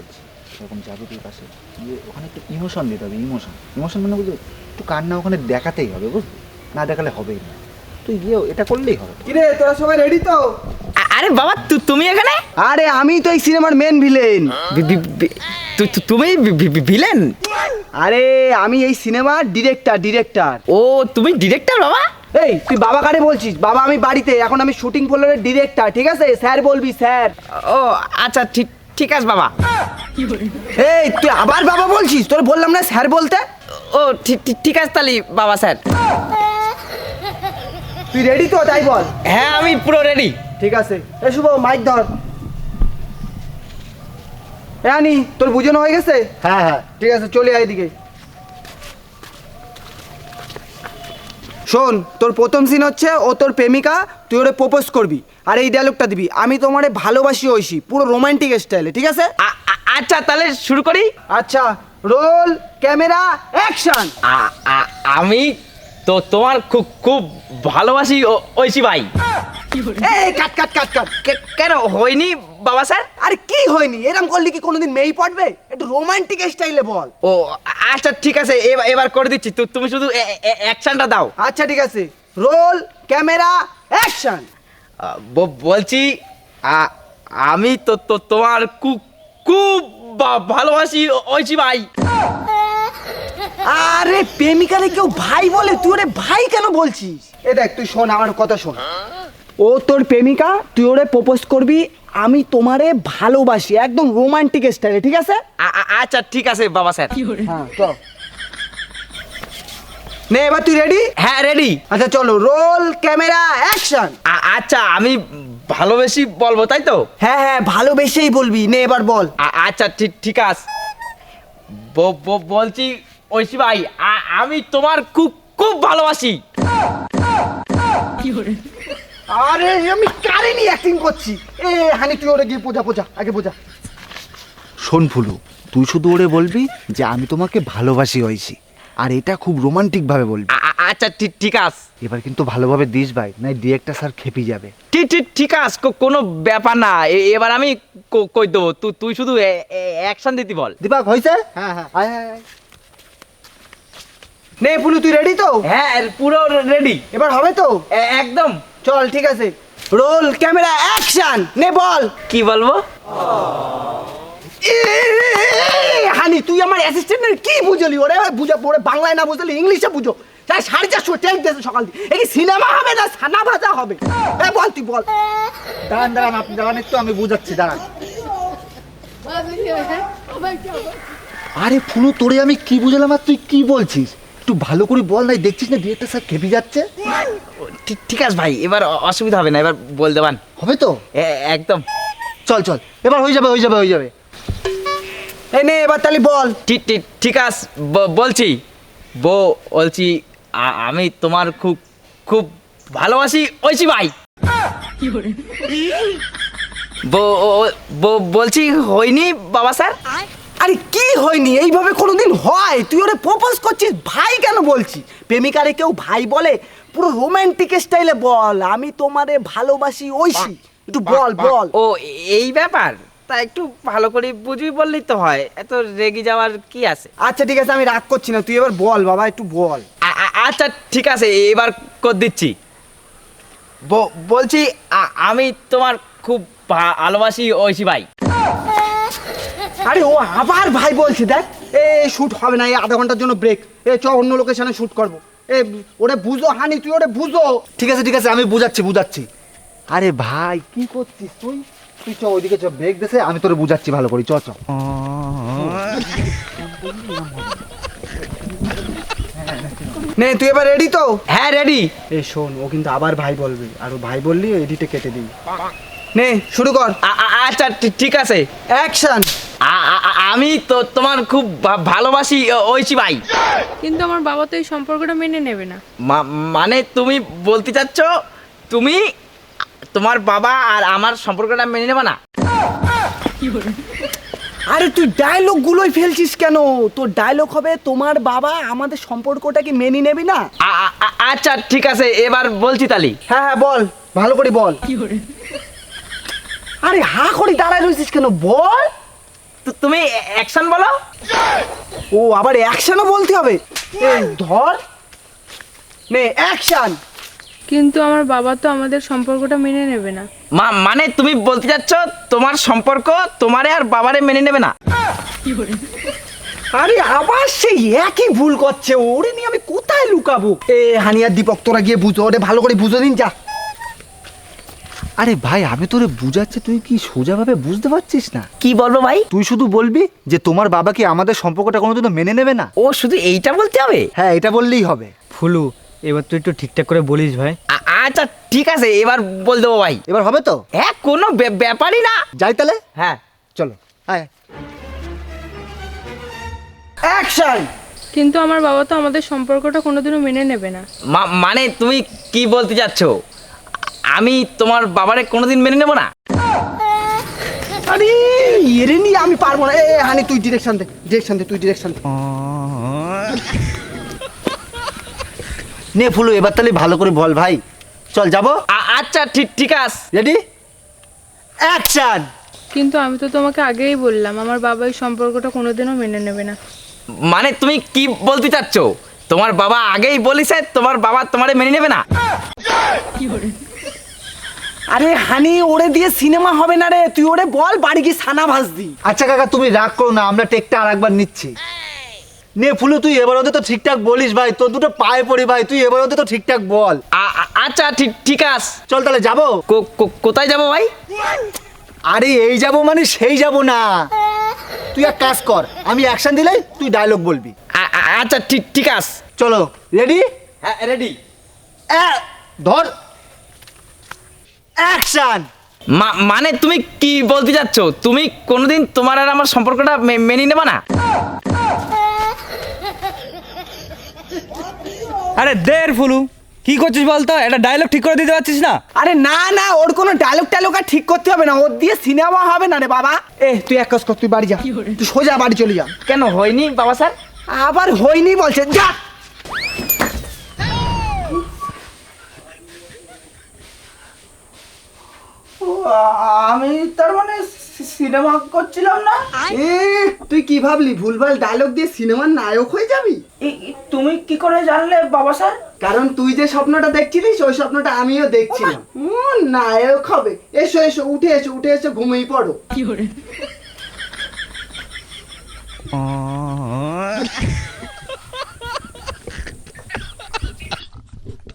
বলছি, এরকম যাবি তুই পাশে গিয়ে ওখানে একটু ইমোশন দিতে হবে। ইমোশন মানে বুঝলি, একটু কান্না ওখানে দেখাতেই হবে, বুঝলি, না দেখালে হবেই না। তুই গিয়েও এটা করলেই হবে। কিরে তোরা সবাই রেডি তো? আরে বাবা তুমি এখানে? আরে আমি তো এই সিনেমার মেন ভিলেন। তুমি ভিলেন? আরে আমি এই সিনেমার ডিরেক্টর। ও তুমি ডিরেক্টর বাবা? এই তুই বাবা কারে বলছিস? বাবা আমি বাড়িতে, এখন আমি শুটিং ফ্লোরের ডিরেক্টর, ঠিক আছে? স্যার বলবি স্যার। ও আচ্ছা ঠিক আছে বাবা। এই তুই আবার বাবা বলছিস? তোর বললাম না স্যার বলতে। ও ঠিক আছে তাহলে বাবা স্যার। তুই রেডি তো? তাই বল। হ্যাঁ আমি পুরো রেডি। ঠিক আছে, এই শুভ মাইক ধর। আনি তোর বুঝানো হয়ে গেছে? হ্যাঁ, ঠিক আছে, চলে আয় এদিকে। শোন, তোর প্রথম সিন হচ্ছে ও তোর প্রেমিকা, তুই ওরে প্রপোজ করবি, আর এই ডায়লগটা দিবি, আমি তোমারে ভালোবাসি ঐশী, পুরো রোমান্টিক স্টাইলে, ঠিক আছে? আচ্ছা তাহলে শুরু করি। আচ্ছা, রোল ক্যামেরা অ্যাকশন। আমি তো তোমার খুব খুব ভালোবাসি ঐশী ভাই। এই কাট কাট কাট কাট। কেন হয়নি বাবা স্যার? আরে কি হয়নি? এরকম করলে কি কোনোদিন মেয়ে পড়বে? একটু রোমান্টিক স্টাইলে বল। ও আচ্ছা ঠিক আছে, এবার করে দিচ্ছি, তুমি শুধু অ্যাকশনটা দাও। আচ্ছা ঠিক আছে, রোল ক্যামেরা অ্যাকশন। বলছি আমি তো তোমার খুব খুব ভালোবাসি ঐশী ভাই। আরে প্রেমিকারে কেউ ভাই বলে? তুই ওরে ভাই কেন বলছিস? এ দেখ, তুই শোন আমার কথা শোন। ও তোর প্রেমিকা, তুই ওরে প্রপোজ করবি, আমি তোমারে ভালোবাসি, একদম রোমান্টিক স্টাইলে, ঠিক আছে? আচ্ছা ঠিক আছে বাবা স্যার। হ্যাঁ চল। নে এবার তুই রেডি? হ্যাঁ রেডি। আচ্ছা চলো, রোল ক্যামেরা অ্যাকশন। আচ্ছা আমি ভালোবেসি বলবো তাই তো? হ্যাঁ হ্যাঁ, ভালোবেসেই বলবি। নে এবার বল। আচ্ছা ঠিক আছে। বলছি ঐশী ভাই, আমি তোমার খুব খুব ভালোবাসি। আরে আমি কারে নিয়ে অ্যাক্টিং করছি? এ হানি, তুই ওরে গিয়ে পোজা আগে পোজা। শোন ফুলু, তুই শুধু ওরে বলবি যে আমি তোমাকে ভালোবাসি হয়েছি, আর এটা খুব রোমান্টিক ভাবে বলবি। আচ্ছা ঠিক আছে। এবার কিন্তু ভালোভাবে দিস ভাই, নাই ডিরেক্টর স্যার খেপে যাবে। ঠিক আছে, কোনো ব্যাপার না। এবার আমি কই দেবো, তুই শুধু অ্যাকশন দিতে বল। দীপক হয়েছে? হ্যাঁ হ্যাঁ, আয় আয় আয়। নে পুলু, তুই রেডি তো? হ্যাঁ পুরো রেডি। এবার হবে তো? একদম। চল ঠিক আছে, রোল ক্যামেরা অ্যাকশন। নে বল। কি বলবো? হানি, তুই আমার অ্যাসিস্ট্যান্টের কি বুঝলি? ওরে বুঝা পড়ে, বাংলায় না বুঝলি ইংলিশে বুঝো। তাই 450 টেক দিয়েছে সকাল থেকে। এই কি সিনেমা হবে না সানা ভাজা হবে? এ বল, তুই বল। দাঁড়ান আপনি দাঁড়ান একটু, আমি বুঝাচ্ছি, দাঁড়ান। আরে ফুলু, তোরে আমি কি বুঝলাম আর তুই কি বলছিস? একটু ভালো করে বল, নাই দেখছিস না ডিরেক্টর স্যার খেপে যাচ্ছে। ঠিক আছে ভাই, এবার অসুবিধা হবে না, এবার বল দেবান হবে তো? একদম। চল এবার হয়ে যাবে। এই নে এবার তাহলে বল। ঠিক আছে, বলছি বলছি আমি তোমার খুব খুব ভালোবাসি ঐশী ভাই। বলছি হয়নি বাবা স্যার? আরে কি হয়নি? এইভাবে কোনোদিন হয়? তুই ওরে প্রপোজ করছিস, ভাই কেন বলছিস? প্রেমিকারে কেউ ভাই বলে? পুরো রোমান্টিক স্টাইলে বল, আমি তোমারে ভালোবাসি ঐশী। একটু বল। ও এই ব্যাপার, তা একটু ভালো করে বুঝবি বললেই তো হয়, এত রেগে যাওয়ার কি আছে? আচ্ছা ঠিক আছে, আমি রাগ করছি না, তুই এবার বল বাবা, একটু বল। আচ্ছা ঠিক আছে, এবার কর দিচ্ছি। বলছি আমি তোমার খুব ভালোবাসি ঐশী ভাই। আরে ও আবার ভাই বলছে, দেখ। এ শুট হবে না, এই আধা ঘন্টার জন্য ব্রেক। এ চ, অন্য লোকেশনে শুট করবো। এ ওরে বুঝো হানি, তুই ওরে বুঝো। ঠিক আছে, আমি বুঝাচ্ছি। আরে ভাই কি করছিস তুই? চ ওইদিকে চ, ব্রেক দেশে আমি তোরে বুঝাচ্ছি ভালো করে, চ। নে তুই এবার রেডি তো? হ্যাঁ রেডি। এ শোন, ও কিন্তু আবার ভাই বলবে, আর ও ভাই বললি এডিটে কেটে দিবি। নে শুরু কর। আচ্ছা ঠিক আছে, অ্যাকশন। আমি তো তোমার খুব ভালোবাসি ঐশী ভাই। কিন্তু আমার বাবা তো এই সম্পর্কটা মেনে নেবে না। মানে তুমি বলতে চাচ্ছ তুমি তোমার বাবা আর আমার সম্পর্কটা মেনে নেবে না? আরে তুই ডায়লগ গুলোই ফেলছিস কেন? তোর ডায়লগ হবে তোমার বাবা আমাদের সম্পর্কটাকে মেনে নেবি না। আচ্ছা ঠিক আছে, এবার বলছি তালি। হ্যাঁ বল, ভালো করে বল। আরে হা করে দাঁড়ায় রয়েছিস কেন? বল। তুমি অ্যাকশন বলো। ও আবার অ্যাকশনও বলতে হবে। এই ধর নে অ্যাকশন। কিন্তু আমার বাবা তো আমাদের সম্পর্কটা মেনে নেবে না। মানে তুমি বলতে চাচ্ছ তোমার সম্পর্ক তোমারে আর বাবারে মেনে নেবে না? আরে আবার সেই একই ভুল করছে, ওরে নিয়ে আমি কোথায় লুকাবো? এ হানিয়া দীপক তোরা গিয়ে বুঝো, ওরে ভালো করে বুঝো দিন যা। আরে ভাই আমি তোরে বুঝাচ্ছি, তুই কি সোজাভাবে বুঝতে পারছিস না? কি বলবো ভাই? তুই শুধু বলবি যে তোমার বাবা কি আমাদের সম্পর্কটা কোনোদিনও মেনে নেবে না। ও শুধু এইটা বলতে হবে? হ্যাঁ এটা বললেই হবে। ফুলু এবার তুই একটু ঠিকঠাক করে বলিস ভাই। আচ্ছা ঠিক আছে, এবার বল দেবো ভাই। এবার হবে তো? হ্যাঁ, কোনো ব্যাপারই না। যাই তাহলে, হ্যাঁ চলো আয়। অ্যাকশন। কিন্তু আমার বাবা তো আমাদের সম্পর্কটা কোনোদিনও মেনে নেবে না। মানে তুমি কি বলতে চাচ্ছ আমি তোমার বাবারে কোনোদিন মেনে নেব না? আরে এরে নিয়ে আমি পারবো না। এ হানি তুই ডিরেকশন দে, ডিরেকশন দে, তুই ডিরেকশন দে। নে ফুলু এবার তাহলে ভালো করে বল ভাই, চল যাবো। আচ্ছা ঠিক আছে। Ready, action. কিন্তু আমি তো তোমাকে আগেই বললাম আমার বাবা এই সম্পর্কটা কোনোদিনও মেনে নেবে না। মানে তুমি কি বলতে চাচ্ছ তোমার বাবা আগেই বলিছে তোমার বাবা তোমারে মেনে নেবে না? আরে হানি ওরে দিয়ে সিনেমা হবে না রে, তুই ওরে বল বাড়ি গিয়ে সানা ভাজদি। আচ্ছা কাকা তুমি রাগ করো না, আমরা টেকটা আর একবার নিচ্ছি। নে ফুলু তুই এবার ওদের তো ঠিকঠাক বলিস ভাই, তোর দুটো পায়ে পড়ি ভাই, তুই এবার ওদের তো ঠিকঠাক বল। আচ্ছা ঠিক আছে। চল তাহলে যাবো। কোথায় যাবো ভাই? আরে এই যাবো মানে সেই যাবো না, তুই এক কাজ কর, আমি অ্যাকশন দিলেই তুই ডায়লগ বলবি। আচ্ছা ঠিক আছে। চলো রেডি, হ্যাঁ রেডি। ধর অ্যাকশন। মানে তুমি কি বলতে চাচ্ছ তুমি কোনোদিন তোমার আর আমার সম্পর্কটা মেনে নেবে না? আরে দের ফুলু কি করছিস বলতো, একটা ডায়লগ ঠিক করে দিতে পারছিস না? আরে না না, ওর কোনো ডায়লগ টায়লগ আর ঠিক করতে হবে না, ওর দিয়ে সিনেমা হবে না রে বাবা। এ তুই এক কাজ কর, তুই বাড়ি যা, তুই সোজা বাড়ি চলে যা। কেন হয়নি বাবা স্যার? আবার হয়নি বলছে, যা। আমি তার মানে সিনেমা করছিলাম না। এ তুই কি ভাবলি ভুলভাল ডায়লগ দিয়ে সিনেমার নায়ক হয়ে যাবি? তুমি কি করে জানলে বাবা স্যার? কারণ তুই যে স্বপ্নটা দেখছিলিস ওই স্বপ্নটা আমিও দেখছিলাম। নায়ক হবে। এসো এসো, উঠে এসো, উঠে এসো, ঘুমিয়ে পড়ো। কি করে?